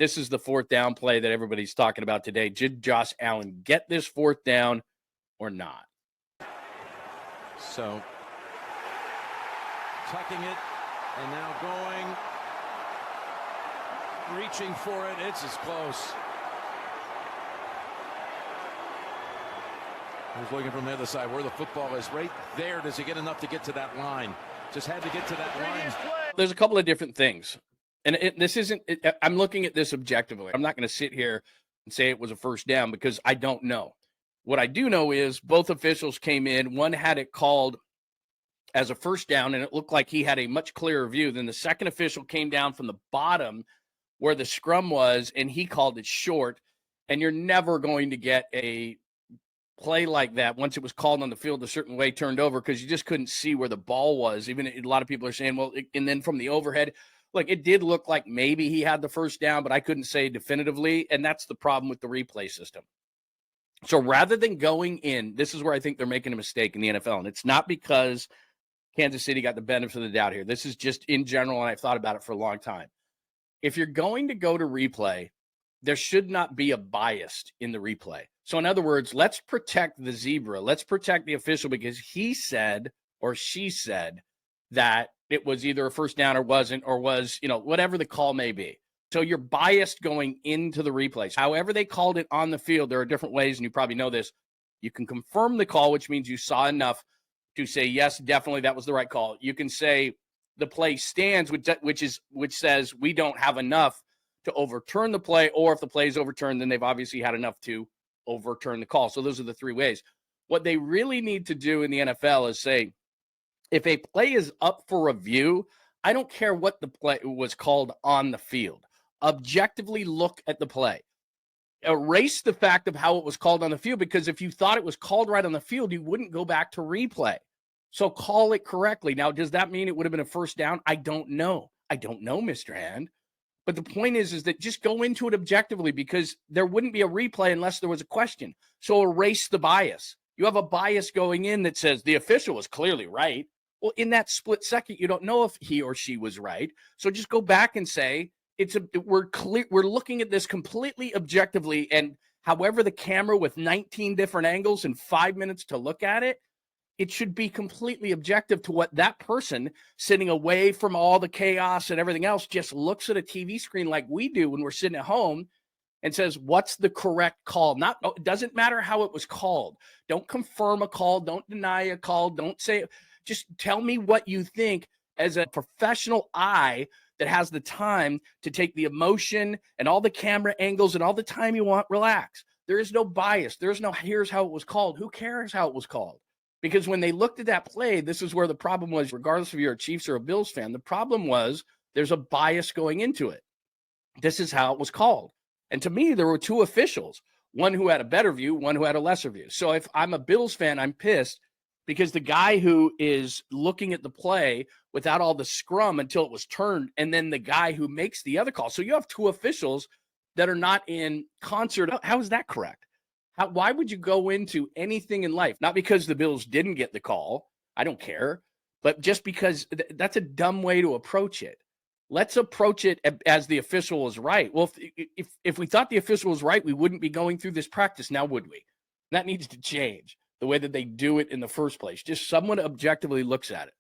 This is the fourth down play that everybody's talking about today. Did Josh Allen get this fourth down or not? So, tucking it, and now going, reaching for it. It's as close. He's looking from the other side where the football is. Right there. Does he get enough to get to that line? Just had to get to that line. There's a couple of different things. And this isn't, I'm looking at this objectively. I'm not going to sit here and say it was a first down because I don't know. What I do know is both officials came in. One had it called as a first down, and it looked like he had a much clearer view. Then the second official came down from the bottom where the scrum was, and he called it short. And you're never going to get a play like that once it was called on the field a certain way, turned over, because you just couldn't see where the ball was. Even a lot of people are saying, well, and then from the overhead, look, it did look like maybe he had the first down, but I couldn't say definitively, and that's the problem with the replay system. So rather than going in, this is where I think they're making a mistake in the NFL, and it's not because Kansas City got the benefit of the doubt here. This is just in general, and I've thought about it for a long time. If you're going to go to replay, there should not be a bias in the replay. So in other words, let's protect the zebra. Let's protect the official because he said or she said that it was either a first down or wasn't, or was, whatever the call may be. So you're biased going into the replays. However they called it on the field, there are different ways, and you probably know this. You can confirm the call, which means you saw enough to say, yes, definitely that was the right call. You can say the play stands, which says we don't have enough to overturn the play, or if the play is overturned, then they've obviously had enough to overturn the call. So those are the three ways. What they really need to do in the NFL is say, if a play is up for review, I don't care what the play was called on the field. Objectively look at the play. Erase the fact of how it was called on the field, because if you thought it was called right on the field, you wouldn't go back to replay. So call it correctly. Now, does that mean it would have been a first down? I don't know. I don't know, Mr. Hand. But the point is that just go into it objectively, because there wouldn't be a replay unless there was a question. So erase the bias. You have a bias going in that says the official was clearly right. Well, in that split second, you don't know if he or she was right. So just go back and say, we're looking at this completely objectively, and however the camera with 19 different angles and 5 minutes to look at it, it should be completely objective to what that person sitting away from all the chaos and everything else just looks at a TV screen like we do when we're sitting at home and says, what's the correct call? It doesn't matter how it was called. Don't confirm a call. Don't deny a call. Don't say, just tell me what you think as a professional eye that has the time to take the emotion and all the camera angles and all the time you want. Relax. There is no bias. There's no, here's how it was called. Who cares how it was called? Because when they looked at that play, this is where the problem was, regardless if you're a Chiefs or a Bills fan, the problem was there's a bias going into it. This is how it was called. And to me, there were two officials, one who had a better view, one who had a lesser view. So if I'm a Bills fan, I'm pissed because the guy who is looking at the play without all the scrum until it was turned, and then the guy who makes the other call. So you have two officials that are not in concert. How is that correct? Why would you go into anything in life? Not because the Bills didn't get the call. I don't care. But just because that's a dumb way to approach it. Let's approach it as the official is right. Well, if we thought the official was right, we wouldn't be going through this practice now, would we? That needs to change, the way that they do it in the first place. Just someone objectively looks at it.